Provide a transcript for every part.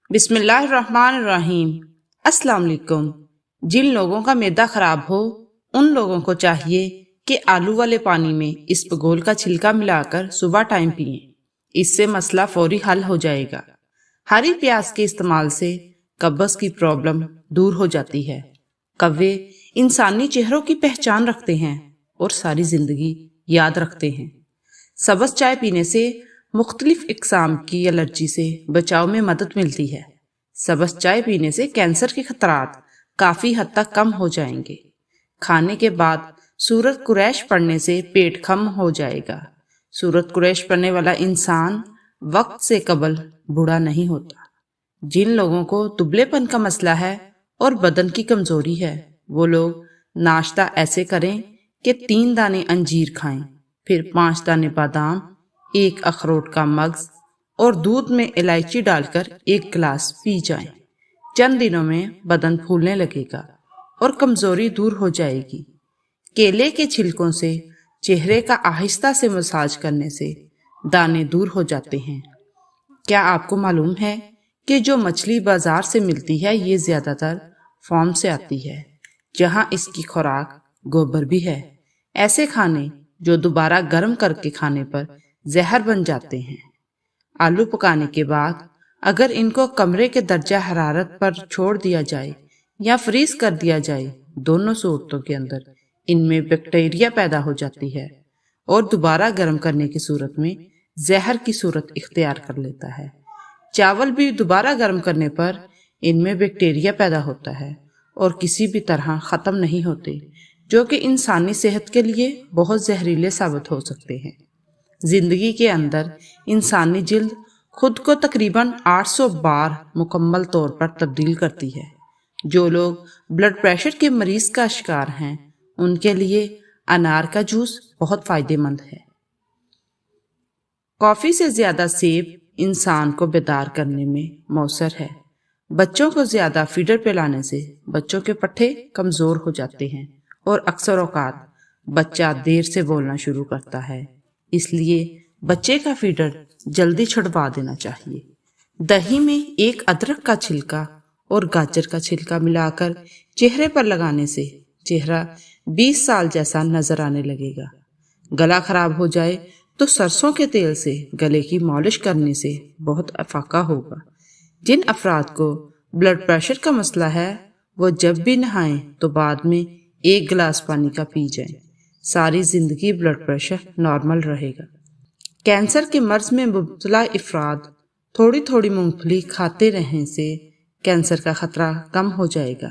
بسم اللہ الرحمن الرحیم۔ السلام علیکم۔ جن لوگوں کا معدہ خراب ہو ان لوگوں کو چاہیے کہ آلو والے پانی میں اسبگول کا چھلکا ملا کر صبح ٹائم پئیں۔ اس سے مسئلہ فوری حل ہو جائے گا۔ ہری پیاز کے استعمال سے قبض کی پرابلم دور ہو جاتی ہے۔ کوے انسانی چہروں کی پہچان رکھتے ہیں اور ساری زندگی یاد رکھتے ہیں۔ سبز چائے پینے سے مختلف اقسام کی الرجی سے بچاؤ میں مدد ملتی ہے۔ سبز چائے پینے سے کینسر کے خطرات کافی حد تک کم ہو جائیں گے۔ کھانے کے بعد سورت قریش پڑھنے سے پیٹ خم ہو جائے گا۔ سورت قریش پڑھنے والا انسان وقت سے قبل بوڑھا نہیں ہوتا۔ جن لوگوں کو دبلے پن کا مسئلہ ہے اور بدن کی کمزوری ہے وہ لوگ ناشتہ ایسے کریں کہ 3 دانے انجیر کھائیں، پھر 5 دانے بادام، 1 اخروٹ کا مغز اور دودھ میں الائچی ڈال کر 1 گلاس پی جائیں۔ چند دنوں میں بدن پھولنے لگے گا اور کمزوری دور ہو جائے گی۔ کیلے کے چھلکوں سے چہرے کا آہستہ سے مساج کرنے سے دانے دور ہو جاتے ہیں۔ کیا آپ کو معلوم ہے کہ جو مچھلی بازار سے ملتی ہے یہ زیادہ تر فارم سے آتی ہے، جہاں اس کی خوراک گوبر بھی ہے۔ ایسے کھانے جو دوبارہ گرم کر کے کھانے پر زہر بن جاتے ہیں۔ آلو پکانے کے بعد اگر ان کو کمرے کے درجہ حرارت پر چھوڑ دیا جائے یا فریز کر دیا جائے، دونوں صورتوں کے اندر ان میں بیکٹیریا پیدا ہو جاتی ہے اور دوبارہ گرم کرنے کی صورت میں زہر کی صورت اختیار کر لیتا ہے۔ چاول بھی دوبارہ گرم کرنے پر ان میں بیکٹیریا پیدا ہوتا ہے اور کسی بھی طرح ختم نہیں ہوتے، جو کہ انسانی صحت کے لیے بہت زہریلے ثابت ہو سکتے ہیں۔ زندگی کے اندر انسانی جلد خود کو تقریباً 800 بار مکمل طور پر تبدیل کرتی ہے۔ جو لوگ بلڈ پریشر کے مریض کا شکار ہیں ان کے لیے انار کا جوس بہت فائدہ مند ہے۔ کافی سے زیادہ سیب انسان کو بیدار کرنے میں مؤثر ہے۔ بچوں کو زیادہ فیڈر پلانے سے بچوں کے پٹھے کمزور ہو جاتے ہیں اور اکثر اوقات بچہ دیر سے بولنا شروع کرتا ہے، اس لیے بچے کا فیڈر جلدی چھڑوا دینا چاہیے۔ دہی میں 1 ادرک کا چھلکا اور گاجر کا چھلکا ملا کر چہرے پر لگانے سے چہرہ 20 سال جیسا نظر آنے لگے گا۔ گلا خراب ہو جائے تو سرسوں کے تیل سے گلے کی مالش کرنے سے بہت افاقہ ہوگا۔ جن افراد کو بلڈ پریشر کا مسئلہ ہے وہ جب بھی نہائیں تو بعد میں 1 گلاس پانی کا پی جائیں۔ ساری زندگی بلڈ پریشر نارمل رہے گا۔ کینسر کے مرض میں مبتلا افراد تھوڑی تھوڑی مونگ پھلی کھاتے رہنے سے کینسر کا خطرہ کم ہو جائے گا۔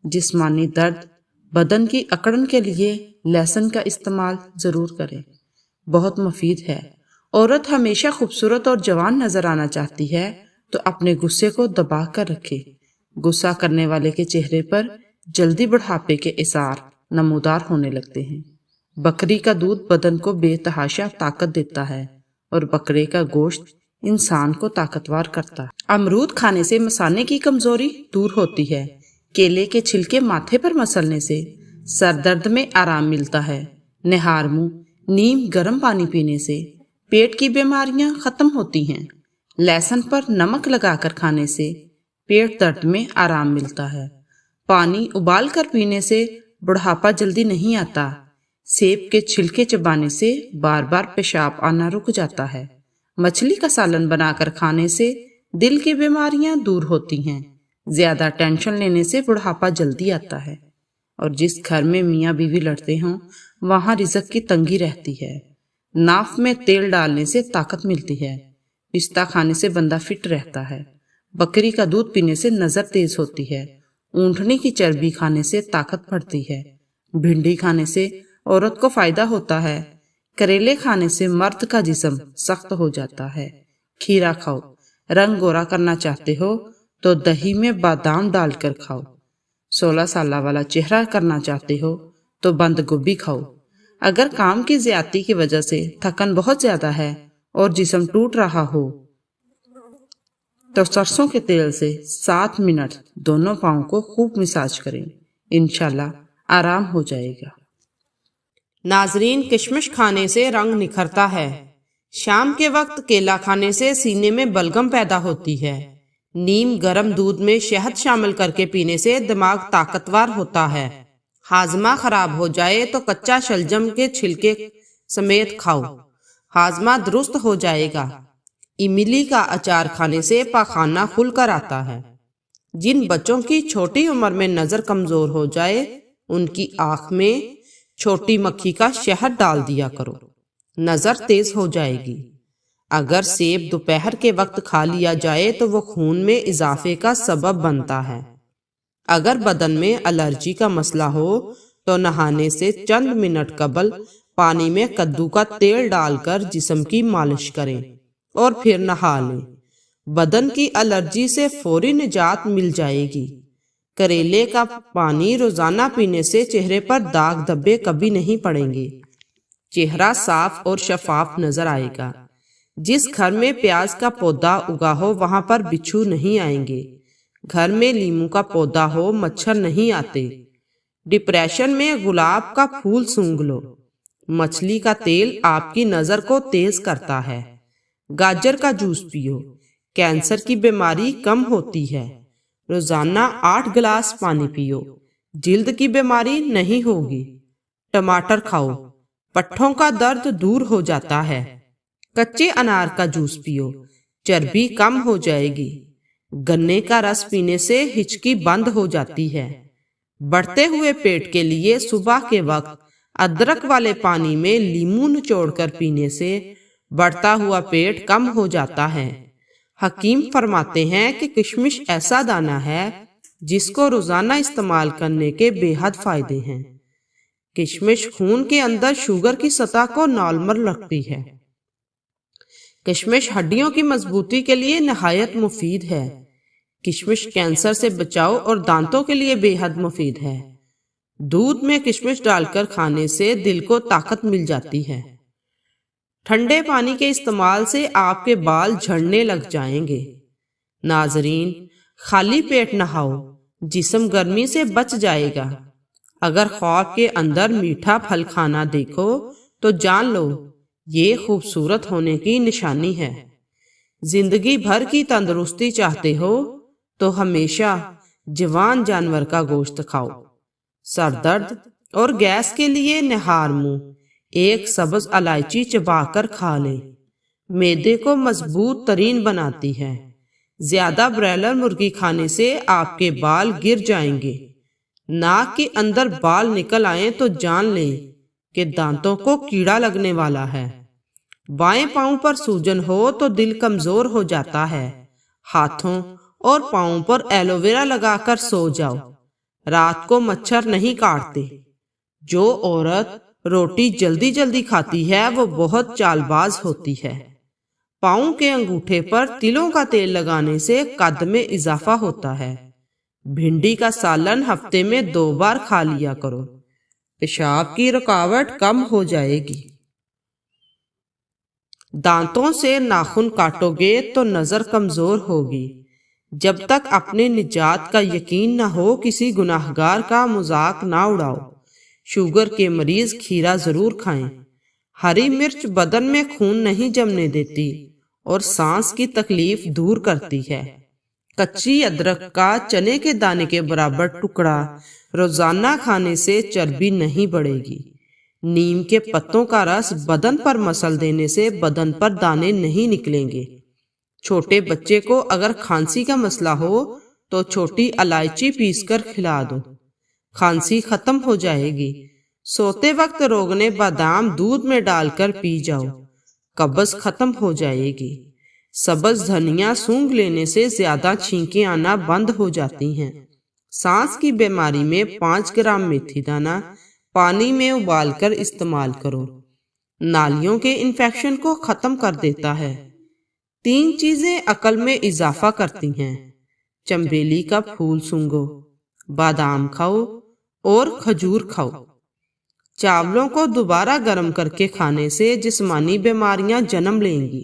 جسمانی درد، بدن کی اکڑن کے لیے لہسن کا استعمال ضرور کریں، بہت مفید ہے۔ عورت ہمیشہ خوبصورت اور جوان نظر آنا چاہتی ہے تو اپنے غصے کو دبا کر رکھے۔ غصہ کرنے والے کے چہرے پر جلدی بڑھاپے کے آثار نمودار ہونے لگتے ہیں۔ بکری کا دودھ بدن کو بے تحاشا طاقت دیتا ہے اور بکرے کا گوشت انسان کو طاقتور کرتا ہے۔ امرود کھانے سے مثانے کی کمزوری دور ہوتی ہے۔ کیلے کے چھلکے ماتھے پر مسلنے سے سر درد میں آرام ملتا ہے۔ نہار منہ نیم گرم پانی پینے سے پیٹ کی بیماریاں ختم ہوتی ہیں۔ لہسن پر نمک لگا کر کھانے سے پیٹ درد میں آرام ملتا ہے۔ پانی ابال کر پینے سے بڑھاپا جلدی نہیں آتا۔ سیب کے چھلکے چبانے سے بار بار پیشاب آنا رک جاتا ہے۔ مچھلی کا سالن بنا کر کھانے سے دل کی بیماریاں دور ہوتی ہیں۔ زیادہ ٹینشن لینے سے بڑھاپا جلدی آتا ہے، اور جس گھر میں میاں بیوی لڑتے ہوں وہاں رزق کی تنگی رہتی ہے۔ ناف میں تیل ڈالنے سے طاقت ملتی ہے۔ پستہ کھانے سے بندہ فٹ رہتا ہے۔ بکری کا دودھ پینے سے نظر تیز ہوتی ہے۔ اونٹنی کی چربی کھانے سے طاقت بڑھتی ہے۔ بھنڈی کھانے سے عورت کو فائدہ ہوتا ہے۔ کریلے کھانے سے مرد کا جسم سخت ہو جاتا ہے۔ کھیرا کھاؤ۔ رنگ گورا کرنا چاہتے ہو تو دہی میں بادام ڈال کر کھاؤ۔ 16 سالہ والا چہرہ کرنا چاہتے ہو تو بند گوبھی کھاؤ۔ اگر کام کی زیادتی کی وجہ سے تھکن بہت زیادہ ہے اور جسم ٹوٹ رہا ہو تو سرسوں کے تیل سے 7 منٹ دونوں پاؤں کو خوب مساج کریں، انشاءاللہ آرام ہو جائے گا۔ ناظرین، کشمش کھانے سے رنگ نکھرتا ہے۔ شام کے وقت کیلا کھانے سے سینے میں بلغم پیدا ہوتی ہے۔ نیم گرم دودھ میں شہد شامل کر کے پینے سے دماغ طاقتور ہوتا ہے۔ ہاضمہ خراب ہو جائے تو کچا شلجم کے چھلکے سمیت کھاؤ، ہاضمہ درست ہو جائے گا۔ املی کا اچار کھانے سے پاخانہ کھل کر آتا ہے۔ جن بچوں کی چھوٹی عمر میں نظر کمزور ہو جائے ان کی آنکھ میں چھوٹی مکھی کا شہد ڈال دیا کرو، نظر تیز ہو جائے گی۔ اگر سیب دوپہر کے وقت کھا لیا جائے تو وہ خون میں اضافے کا سبب بنتا ہے۔ اگر بدن میں الرجی کا مسئلہ ہو تو نہانے سے چند منٹ قبل پانی میں کدو کا تیل ڈال کر جسم کی مالش کریں اور پھر نہا لیں۔ بدن کی الرجی سے فوری نجات مل جائے گی۔ کریلے کا پانی روزانہ پینے سے چہرے پر داغ دھبے کبھی نہیں پڑیں گے، چہرہ صاف اور شفاف نظر آئے گا۔ جس گھر میں پیاز کا پودا اگا ہو وہاں پر بچھو نہیں آئیں گے۔ گھر میں لیموں کا پودا ہو مچھر نہیں آتے۔ ڈپریشن میں گلاب کا پھول سونگھ لو۔ مچھلی کا تیل آپ کی نظر کو تیز کرتا ہے۔ گاجر کا جوس پیو، کینسر کی بیماری کم ہوتی ہے۔ روزانہ 8 گلاس پانی پیو، جلد کی بیماری نہیں ہوگی۔ ٹماٹر کھاؤ، پٹھوں کا درد دور ہو جاتا ہے۔ کچے انار کا جوس پیو، چربی کم ہو جائے گی۔ گنے کا رس پینے سے ہچکی بند ہو جاتی ہے۔ بڑھتے ہوئے پیٹ کے لیے صبح کے وقت ادرک والے پانی میں لیموں نچوڑ کر پینے سے بڑھتا ہوا پیٹ کم ہو جاتا ہے۔ حکیم فرماتے ہیں کہ کشمش ایسا دانہ ہے جس کو روزانہ استعمال کرنے کے بے حد فائدے ہیں۔ کشمش خون کے اندر شوگر کی سطح کو نارمل رکھتی ہے۔ کشمش ہڈیوں کی مضبوطی کے لیے نہایت مفید ہے۔ کشمش کینسر سے بچاؤ اور دانتوں کے لیے بے حد مفید ہے۔ دودھ میں کشمش ڈال کر کھانے سے دل کو طاقت مل جاتی ہے۔ ٹھنڈے پانی کے استعمال سے آپ کے بال جھڑنے لگ جائیں گے۔ ناظرین، خالی پیٹ نہاؤ، جسم گرمی سے بچ جائے گا۔ اگر خواب کے اندر میٹھا پھل کھانا دیکھو تو جان لو یہ خوبصورت ہونے کی نشانی ہے۔ زندگی بھر کی تندرستی چاہتے ہو تو ہمیشہ جوان جانور کا گوشت کھاؤ۔ سر درد اور گیس کے لیے نہار منہ ایک سبز الائچی چبا کر کھا لیں، معدے کو مضبوط ترین بناتی ہے۔ زیادہ برائلر مرغی کھانے سے آپ کے بال گر جائیں گے۔ ناک کے اندر بال نکل آئیں تو جان لیں کہ دانتوں کو کیڑا لگنے والا ہے۔ بائیں پاؤں پر سوجن ہو تو دل کمزور ہو جاتا ہے۔ ہاتھوں اور پاؤں پر ایلو ویرا لگا کر سو جاؤ، رات کو مچھر نہیں کاٹتے۔ جو عورت روٹی جلدی جلدی کھاتی ہے وہ بہت چال باز ہوتی ہے۔ پاؤں کے انگوٹھے پر تلوں کا تیل لگانے سے قد میں اضافہ ہوتا ہے۔ بھنڈی کا سالن ہفتے میں 2 بار کھا لیا کرو، پیشاب کی رکاوٹ کم ہو جائے گی۔ دانتوں سے ناخن کاٹو گے تو نظر کمزور ہوگی۔ جب تک اپنے نجات کا یقین نہ ہو کسی گناہگار کا مذاق نہ اڑاؤ۔ شوگر کے مریض کھیرا ضرور کھائیں۔ ہری مرچ بدن میں خون نہیں جمنے دیتی اور سانس کی تکلیف دور کرتی ہے۔ کچی ادرک کا چنے کے دانے کے برابر ٹکڑا روزانہ کھانے سے چربی نہیں بڑھے گی۔ نیم کے پتوں کا رس بدن پر مسل دینے سے بدن پر دانے نہیں نکلیں گے۔ چھوٹے بچے کو اگر کھانسی کا مسئلہ ہو تو چھوٹی الائچی پیس کر کھلا دو، کھانسی ختم ہو جائے گی۔ سوتے وقت روغن بادام دودھ میں ڈال کر پی جاؤ، قبض ختم ہو جائے گی۔ سبز دھنیا سونگھ لینے سے زیادہ چھینکیں آنا بند ہو جاتی ہیں۔ سانس کی بیماری میں 5 گرام میتھی دانہ پانی میں ابال کر استعمال کرو، نالیوں کے انفیکشن کو ختم کر دیتا ہے۔ 3 چیزیں عقل میں اضافہ کرتی ہیں: چنبیلی کا پھول سونگھو، بادام کھاؤ اور کھجور کھاؤ۔ چاولوں کو دوبارہ گرم کر کے کھانے سے جسمانی بیماریاں جنم لیں گی۔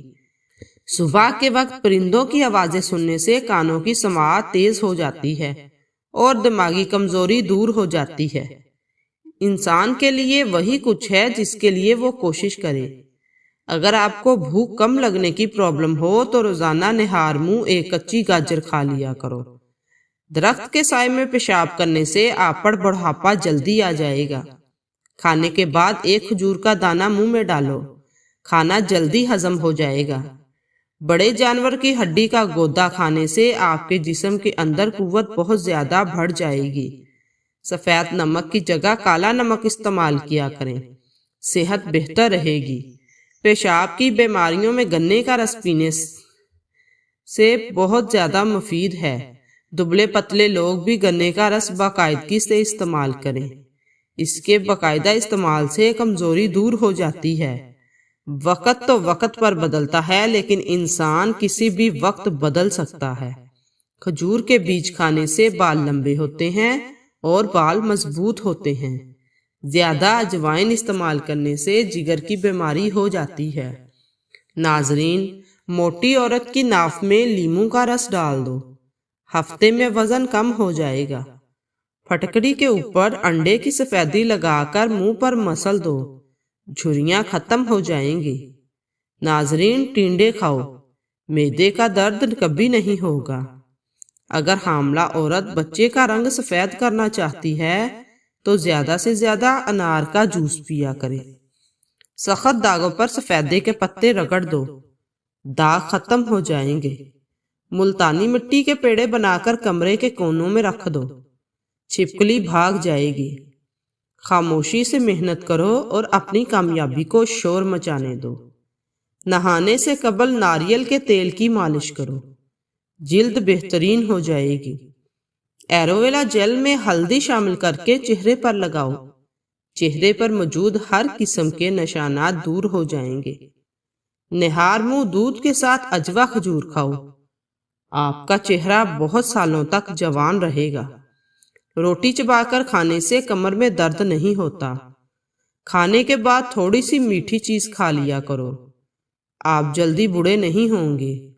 صبح کے وقت پرندوں کی آوازیں سننے سے کانوں کی سماعت تیز ہو جاتی ہے اور دماغی کمزوری دور ہو جاتی ہے۔ انسان کے لیے وہی کچھ ہے جس کے لیے وہ کوشش کرے۔ اگر آپ کو بھوک کم لگنے کی پرابلم ہو تو روزانہ نہار منہ ایک کچی گاجر کھا لیا کرو۔ درخت کے سائے میں پیشاب کرنے سے آپ پر بڑھاپا جلدی آ جائے گا۔ کھانے کے بعد ایک کھجور کا دانہ منہ میں ڈالو، کھانا جلدی ہضم ہو جائے گا۔ بڑے جانور کی ہڈی کا گودا کھانے سے آپ کے جسم کے اندر قوت بہت زیادہ بڑھ جائے گی۔ سفید نمک کی جگہ کالا نمک استعمال کیا کریں، صحت بہتر رہے گی۔ پیشاب کی بیماریوں میں گنے کا رس پینے سے بہت زیادہ مفید ہے۔ دبلے پتلے لوگ بھی گنے کا رس باقاعدگی سے استعمال کریں، اس کے باقاعدہ استعمال سے کمزوری دور ہو جاتی ہے۔ وقت تو وقت پر بدلتا ہے، لیکن انسان کسی بھی وقت بدل سکتا ہے۔ کھجور کے بیج کھانے سے بال لمبے ہوتے ہیں اور بال مضبوط ہوتے ہیں۔ زیادہ اجوائن استعمال کرنے سے جگر کی بیماری ہو جاتی ہے۔ ناظرین، موٹی عورت کی ناف میں لیموں کا رس ڈال دو، ہفتے میں وزن کم ہو جائے گا۔ پھٹکڑی کے اوپر انڈے کی سفیدی لگا کر منہ پر مسل دو، جھریاں ختم ہو جائیں گی۔ ناظرین، ٹینڈے کھاؤ، معدے کا درد کبھی نہیں ہوگا۔ اگر حاملہ عورت بچے کا رنگ سفید کرنا چاہتی ہے تو زیادہ سے زیادہ انار کا جوس پیا کرے۔ سخت داغوں پر سفیدے کے پتے رگڑ دو، داغ ختم ہو جائیں گے۔ ملتانی مٹی کے پیڑے بنا کر کمرے کے کونوں میں رکھ دو، چھپکلی بھاگ جائے گی۔ خاموشی سے محنت کرو اور اپنی کامیابی کو شور مچانے دو۔ نہانے سے قبل ناریل کے تیل کی مالش کرو، جلد بہترین ہو جائے گی۔ ایلوویرا جیل میں ہلدی شامل کر کے چہرے پر لگاؤ، چہرے پر موجود ہر قسم کے نشانات دور ہو جائیں گے۔ نہار منہ دودھ کے ساتھ عجوا کھجور کھاؤ، آپ کا چہرہ بہت سالوں تک جوان رہے گا۔ روٹی چبا کر کھانے سے کمر میں درد نہیں ہوتا۔ کھانے کے بعد تھوڑی سی میٹھی چیز کھا لیا کرو، آپ جلدی بوڑھے نہیں ہوں گے۔